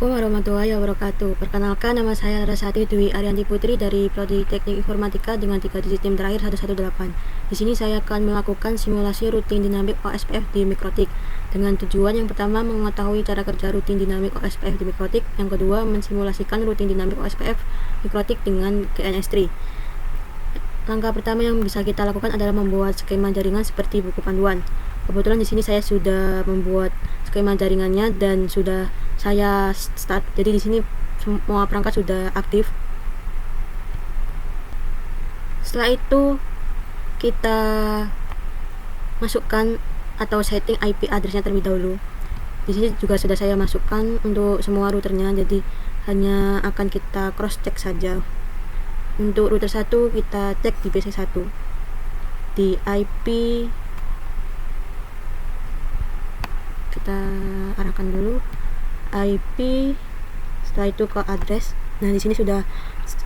Assalamualaikum warahmatullahi wabarakatuh. Perkenalkan, nama saya Larasati Dwi Arianti Putri dari Prodi Teknik Informatika dengan 3 digit NIM terakhir 118. Di sini saya akan melakukan simulasi rutin dinamik OSPF di mikrotik dengan tujuan yang pertama mengetahui cara kerja rutin dinamik OSPF di mikrotik, yang kedua mensimulasikan rutin dinamik OSPF mikrotik dengan GNS3. Langkah pertama yang bisa kita lakukan adalah membuat skema jaringan seperti buku panduan. Kebetulan di sini saya sudah membuat skema jaringannya dan sudah saya start. Jadi di sini semua perangkat sudah aktif. Setelah itu kita masukkan atau setting IP addressnya terlebih dahulu. Di sini juga sudah saya masukkan untuk semua routernya, jadi hanya akan kita cross check saja. Untuk router 1 kita cek di PC 1 di IP, kita arahkan dulu IP, setelah itu ke address. Nah, di sini sudah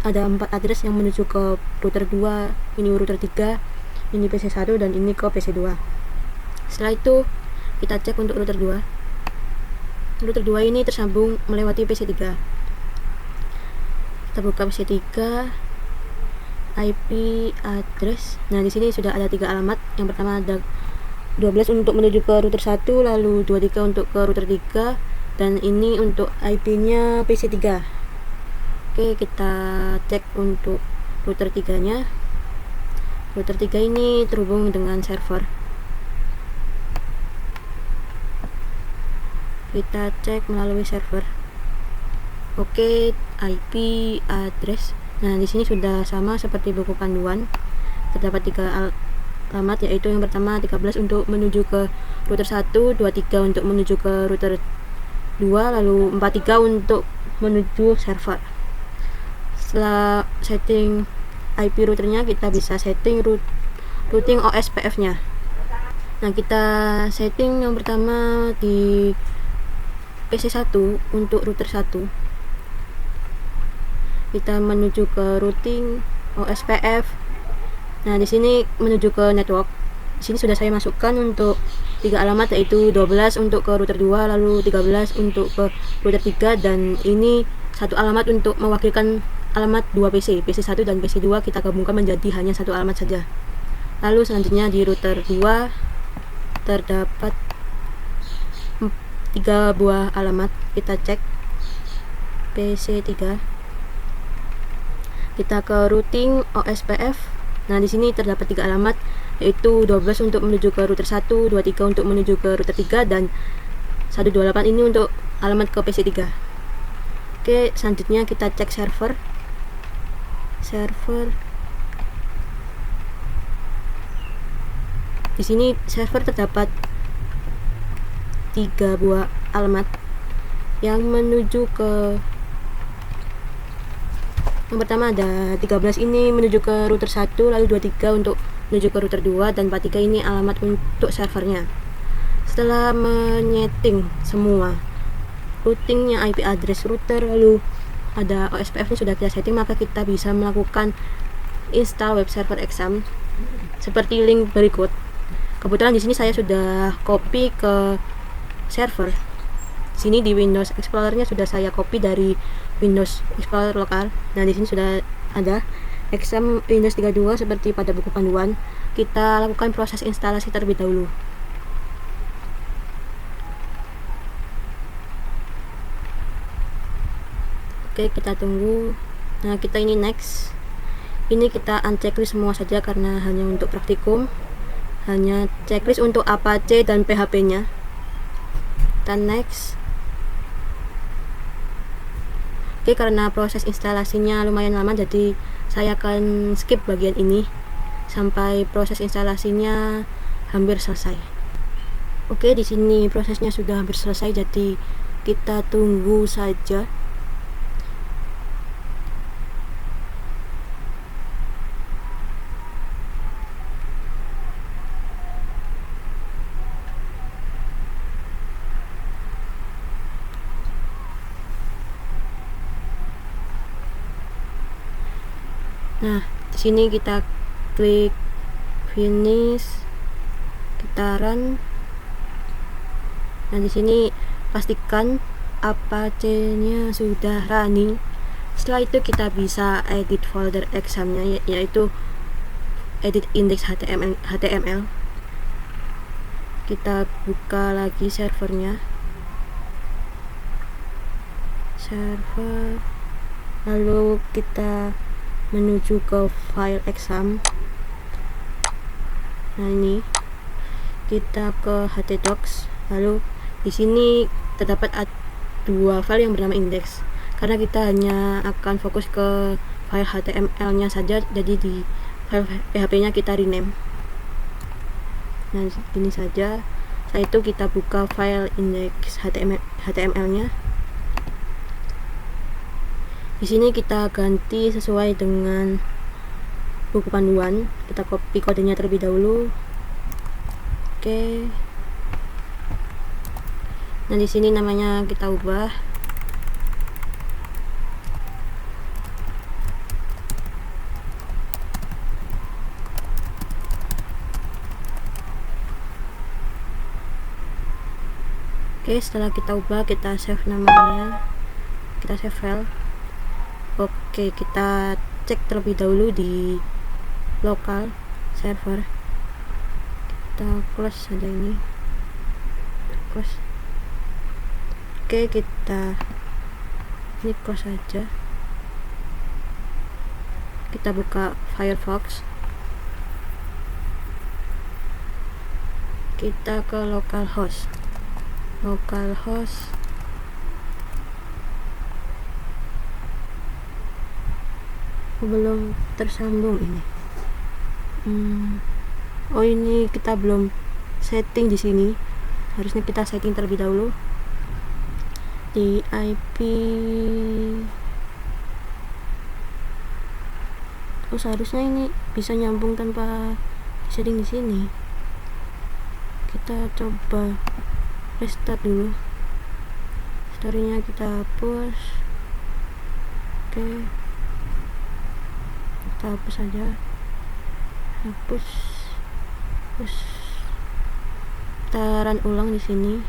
ada 4 address yang menuju ke router 2, ini router 3, ini PC 1 dan ini ke PC 2. Setelah itu kita cek untuk router 2. Router 2 ini tersambung melewati PC 3. Kita buka PC 3, IP address. Nah, di sini sudah ada 3 alamat. Yang pertama ada 12 untuk menuju ke router 1, lalu 23 untuk ke router 3, dan ini untuk IP-nya PC 3. Oke, kita cek untuk router 3-nya. Router 3 ini terhubung dengan server. Kita cek melalui server. Oke, IP address. Nah, di sini sudah sama seperti buku panduan. Terdapat 3 alamat, yaitu yang pertama 13 untuk menuju ke router 1, 23 untuk menuju ke router 2, lalu 43 untuk menuju server. Setelah setting IP routernya, kita bisa setting routing OSPF-nya. Nah, kita setting yang pertama di PC 1 untuk router 1. Kita menuju ke routing OSPF. Nah, di sini menuju ke network. Di sini sudah saya masukkan untuk 3 alamat, yaitu 12 untuk ke router 2, lalu 13 untuk ke router 3, dan ini 1 alamat untuk mewakilkan alamat 2 PC 1 dan PC 2 kita gabungkan menjadi hanya 1 alamat saja. Lalu selanjutnya di router 2 terdapat 3 buah alamat. Kita cek PC 3. Kita ke routing OSPF. Nah, di sini terdapat 3 alamat, yaitu 12 untuk menuju ke router 1, 23 untuk menuju ke router 3, dan 128 ini untuk alamat ke PC 3. Oke, selanjutnya kita cek server. Di sini server terdapat 3 buah alamat yang menuju ke, yang pertama ada 13 ini menuju ke router 1, lalu 23 untuk menuju ke router 2, dan 43 ini alamat untuk servernya. Setelah menyeting semua routingnya, IP address router, lalu ada OSPF ini sudah kita setting, maka kita bisa melakukan install web server exam seperti link berikut. Kebetulan di sini saya sudah copy ke server. Sini di Windows Explorer-nya sudah saya copy dari Windows Explorer lokal. Nah, di sini sudah ada exam Windows 32 seperti pada buku panduan. Kita lakukan proses instalasi terlebih dahulu. Oke, kita tunggu. Nah, kita ini next. Ini kita unchecklist semua saja karena hanya untuk praktikum. Hanya checklist untuk Apache dan PHP-nya. Kita next. Oke, karena proses instalasinya lumayan lama, jadi saya akan skip bagian ini sampai proses instalasinya hampir selesai. Oke, di sini prosesnya sudah hampir selesai, jadi kita tunggu saja. Nah, di sini kita klik finish, kita run. Nah, di sini pastikan Apache-nya sudah running. Setelah itu kita bisa edit folder examnya, yaitu edit index HTML. Kita buka lagi servernya, server, lalu kita menuju ke file exam. Nah, ini kita ke htdocs, lalu di sini terdapat dua file yang bernama index. Karena kita hanya akan fokus ke file HTML-nya saja, jadi di file PHP-nya kita rename. Nah, ini saja. Setelah itu kita buka file index HTML-nya. Di sini kita ganti sesuai dengan buku panduan. Kita copy kodenya terlebih dahulu. Oke. Nah, di sini namanya kita ubah. Oke, setelah kita ubah, kita save namanya, kita save file. Oke, kita cek terlebih dahulu di local server. Kita close saja ini, close. Oke, kita ini close saja. Kita buka Firefox. Kita ke localhost. Belum tersambung ini. Oh, ini kita belum setting di sini. Harusnya kita setting terlebih dahulu di IP. Oh, seharusnya ini bisa nyambung tanpa setting di sini. Kita coba restart dulu. Storynya kita hapus. Oke, kita hapus saja. Hapus. Kita run ulang di sini.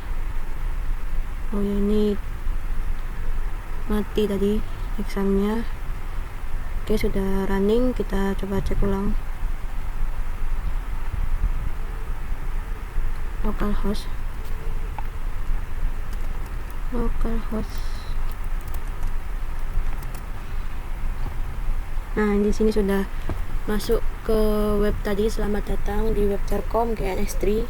Oh ya, ini mati tadi examnya. Oke, sudah running. Kita coba cek ulang. Localhost. Nah, di sini sudah masuk ke web tadi. Selamat datang di web Jarcom GNS3.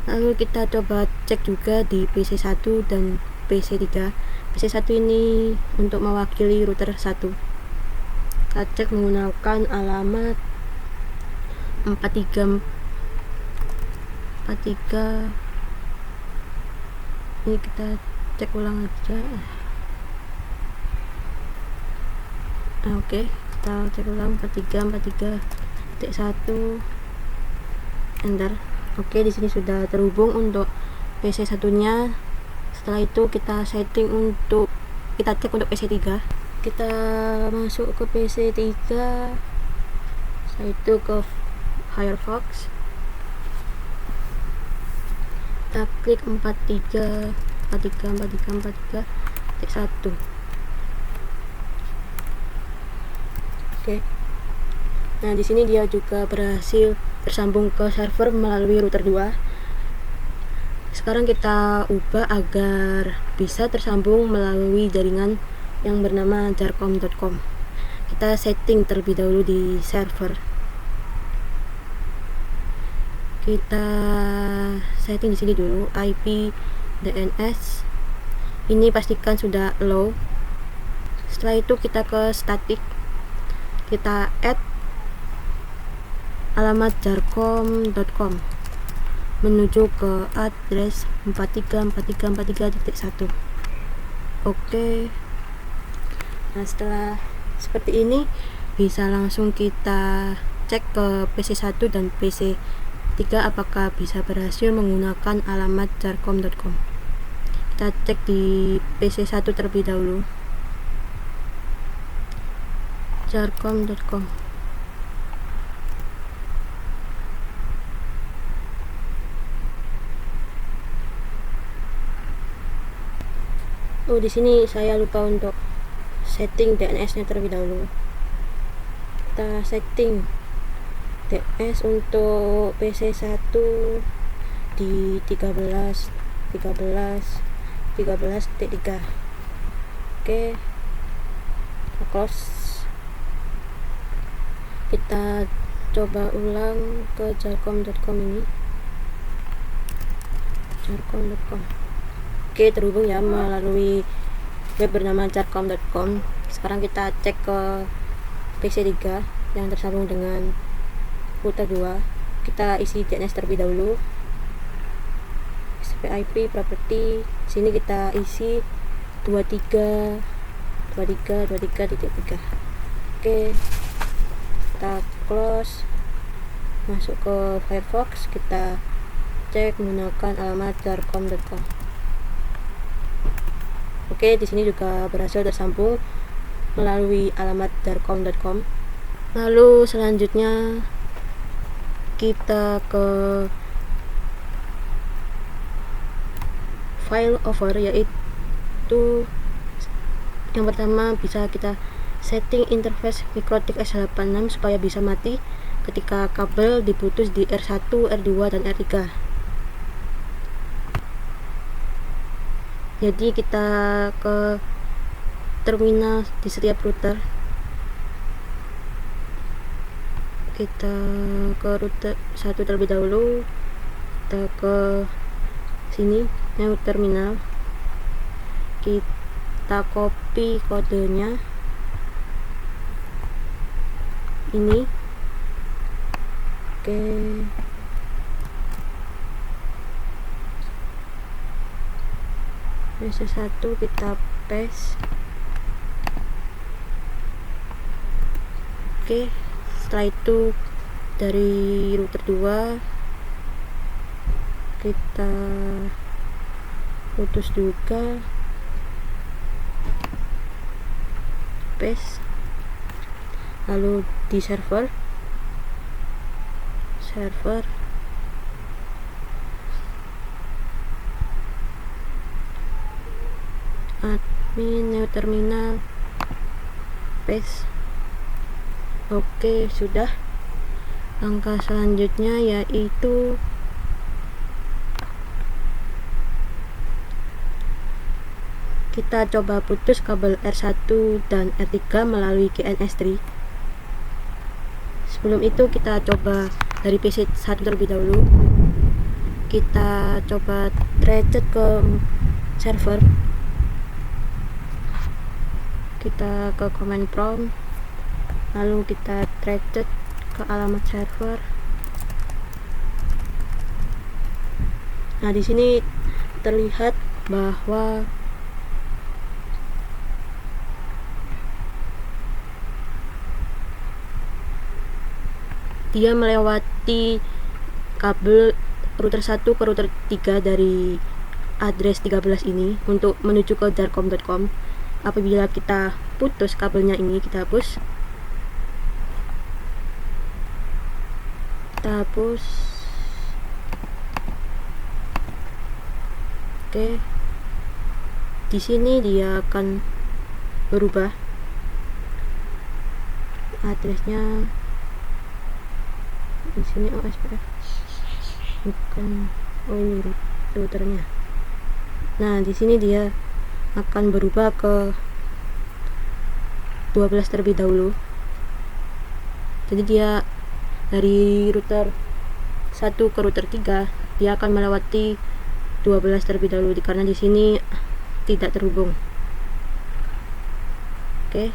Lalu kita coba cek juga di PC1 dan PC3. PC1 ini untuk mewakili router 1. Kita cek menggunakan alamat 43. Ini kita cek ulang aja. Oke, kita cek ulang 43.1, enter. Oke, di sini sudah terhubung untuk PC satunya. Setelah itu kita setting untuk kita cek untuk PC3. Kita masuk ke PC3. Setelah itu ke Firefox. Kita klik 43.1. Oke. Nah, di sini dia juga berhasil tersambung ke server melalui router 2. Sekarang kita ubah agar bisa tersambung melalui jaringan yang bernama jarcom.com. Kita setting terlebih dahulu di server. Kita setting di sini dulu IP DNS. Ini pastikan sudah low. Setelah itu kita ke static. Kita add alamat jarcom.com menuju ke address 43.43.43.1. Oke. Nah, setelah seperti ini bisa langsung kita cek ke PC1 dan PC3 apakah bisa berhasil menggunakan alamat jarcom.com. Kita cek di PC1 terlebih dahulu. jarcom.com. Oh, di sini saya lupa untuk setting DNS-nya terlebih dahulu. Kita setting DNS untuk PC1 di 13.13.13.3. Oke, kita close. Kita coba ulang ke jarcom.com ini. jarcom.com. Oke, terhubung ya melalui web bernama jarcom.com. Sekarang kita cek ke PC3 yang tersambung dengan router 2. Kita isi DNS terlebih dahulu. IP property. Sini kita isi 23.23.3. Oke. Kita close, masuk ke Firefox, kita cek menggunakan alamat jarcom.com. Oke, di sini juga berhasil tersambung melalui alamat jarcom.com. Lalu selanjutnya kita ke file over, yaitu yang pertama bisa kita setting interface MikroTik S86 supaya bisa mati ketika kabel diputus di R1, R2, dan R3. Jadi kita ke terminal di setiap router. Kita ke router 1 terlebih dahulu. Kita ke sini, new terminal. Kita copy kodenya. Ini. Oke. PC1 kita paste. Oke, setelah itu dari router 2 kita putus juga, paste. Lalu di server admin, new terminal, paste. Oke, sudah. Langkah selanjutnya yaitu kita coba putus kabel R1 dan R3 melalui GNS3. Sebelum itu kita coba dari PC1 terlebih dahulu. Kita coba reset ke server. Kita ke command prompt, lalu kita reset ke alamat server. Nah, di sini terlihat bahwa dia melewati kabel router 1 ke router 3 dari address 13 ini untuk menuju ke jarcom.com. Apabila kita putus kabelnya ini, kita hapus. Oke. Di sini dia akan berubah addressnya. Di sini OSPF bukan, ini routernya. Nah, di sini dia akan berubah ke 12 terlebih dahulu. Jadi dia dari router 1 ke router 3 dia akan melewati 12 terlebih dahulu karena di sini tidak terhubung. Oke,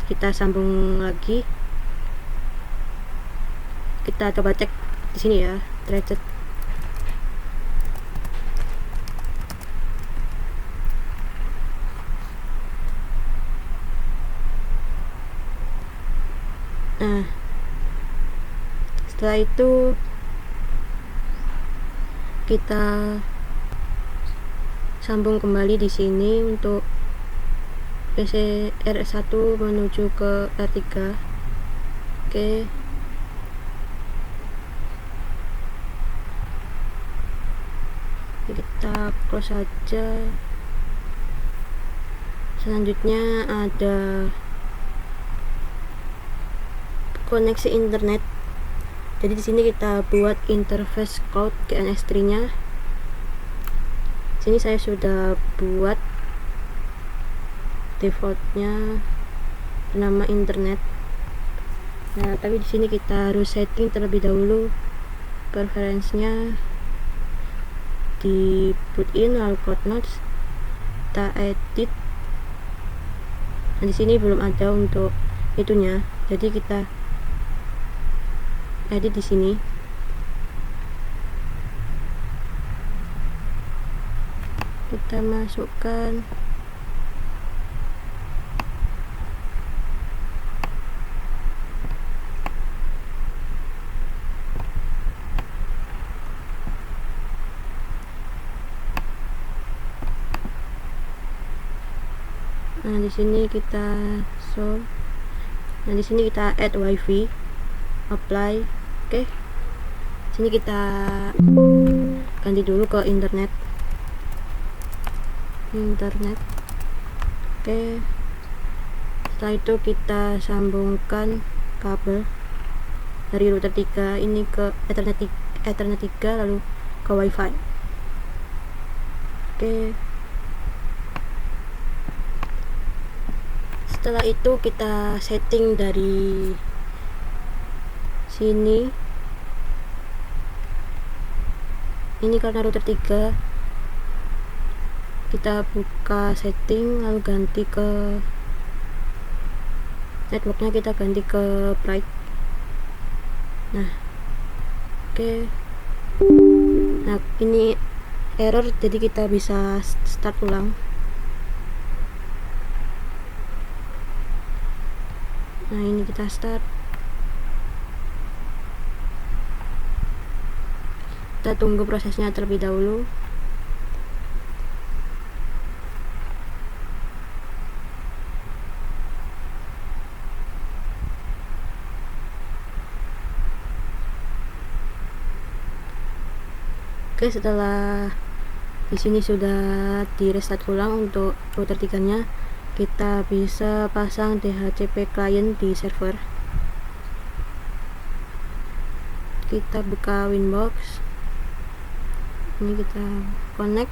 kita sambung lagi. Kita coba cek di sini ya, reset. Nah, setelah itu kita sambung kembali di sini untuk PC R1 menuju ke R3. Oke. Kita close saja. Selanjutnya ada koneksi internet. Jadi di sini kita buat interface cloud GNS3-nya. Sini saya sudah buat defaultnya nama internet. Nah, tapi di sini kita harus setting terlebih dahulu preferensinya, di put in lalu cloud nodes, kita edit. Nah, di sini belum ada untuk itunya, jadi kita edit di sini. Kita masukkan nah di sini kita di sini kita add wifi, apply. Oke. Sini kita ganti dulu ke internet. Oke. Setelah itu kita sambungkan kabel dari router 3 ini ke Ethernet 3 lalu ke wifi. Oke. Setelah itu kita setting dari sini. Ini karena router 3, kita buka setting lalu ganti ke networknya, kita ganti ke bright. Nah, oke. Nah, ini error, jadi kita bisa start ulang. Nah, ini kita start. Kita tunggu prosesnya terlebih dahulu. Oke, setelah di sini sudah di restart ulang untuk router 3-nya, kita bisa pasang DHCP client di server. Kita buka Winbox. Ini kita connect,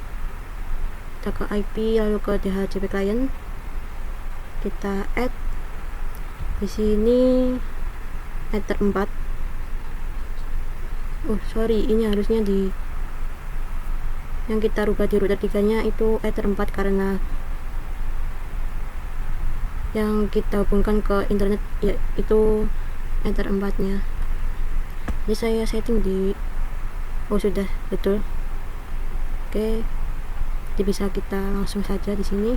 kita ke IP lalu ke DHCP client, kita add di sini Ether 4. Oh sorry, ini harusnya di yang kita rubah di router 3-nya itu Ether 4 karena yang kita hubungkan ke internet ya itu Ether 4-nya. Jadi saya setting di sudah betul. Oke, jadi bisa kita langsung saja di sini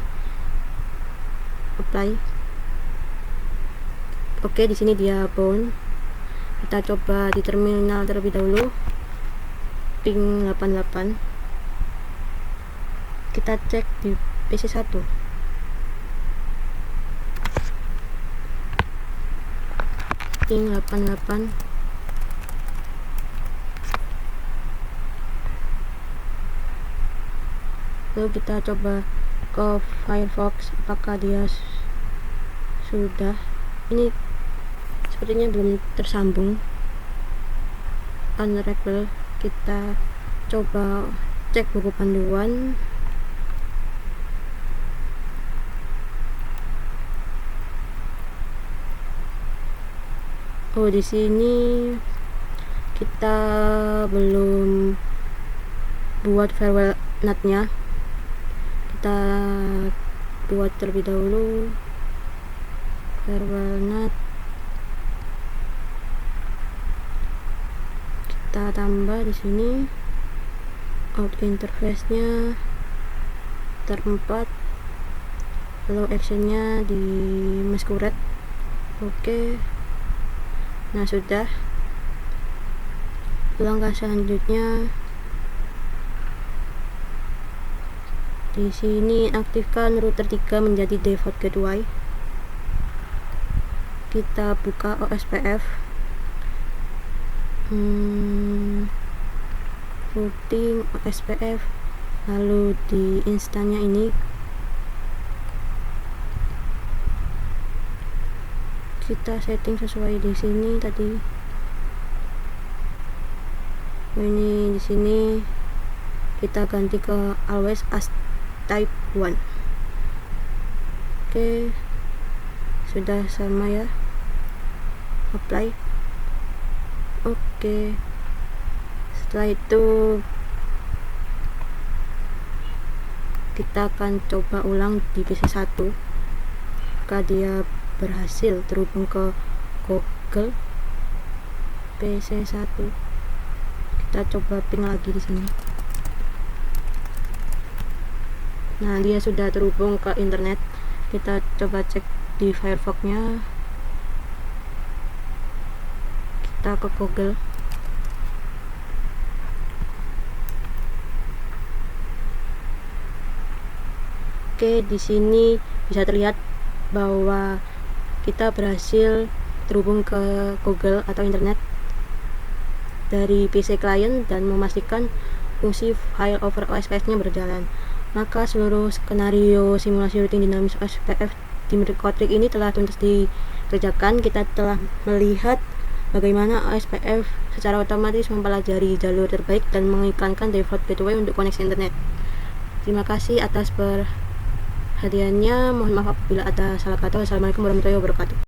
apply. Oke, di sini dia bound. Kita coba di terminal terlebih dahulu, ping 88. Kita cek di PC1. Ping 88. Lalu kita coba ke Firefox, apakah dia sudah. Ini sepertinya belum tersambung, unreachable. Kita coba cek buku panduan. Oh, di sini kita belum buat firewall NAT-nya. Kita buat terlebih dahulu firewall NAT. Kita tambah di sini out interface-nya ter4, lalu action-nya di masquerade. Oke. Nah, sudah. Langkah selanjutnya di sini aktifkan router 3 menjadi default gateway. Kita buka OSPF, routing OSPF, lalu di instannya ini kita setting sesuai di sini tadi. Ini di sini kita ganti ke always as type 1. Oke, sudah sama ya, apply. Oke, setelah itu kita akan coba ulang di PC1 jika dia berhasil terhubung ke Google PC1. Kita coba ping lagi di sini. Nah, dia sudah terhubung ke internet. Kita coba cek di Firefox-nya. Kita ke Google. Oke, di sini bisa terlihat bahwa kita berhasil terhubung ke Google atau internet dari PC client dan memastikan fungsi file over OSPF-nya berjalan. Maka seluruh skenario simulasi rutin dinamis OSPF di Kotlin ini telah tuntas dikerjakan. Kita telah melihat bagaimana OSPF secara otomatis mempelajari jalur terbaik dan mengiklankan default gateway untuk koneksi internet. Terima kasih atas perhatiannya. Mohon maaf apabila ada salah kata. Wassalamualaikum warahmatullahi wabarakatuh.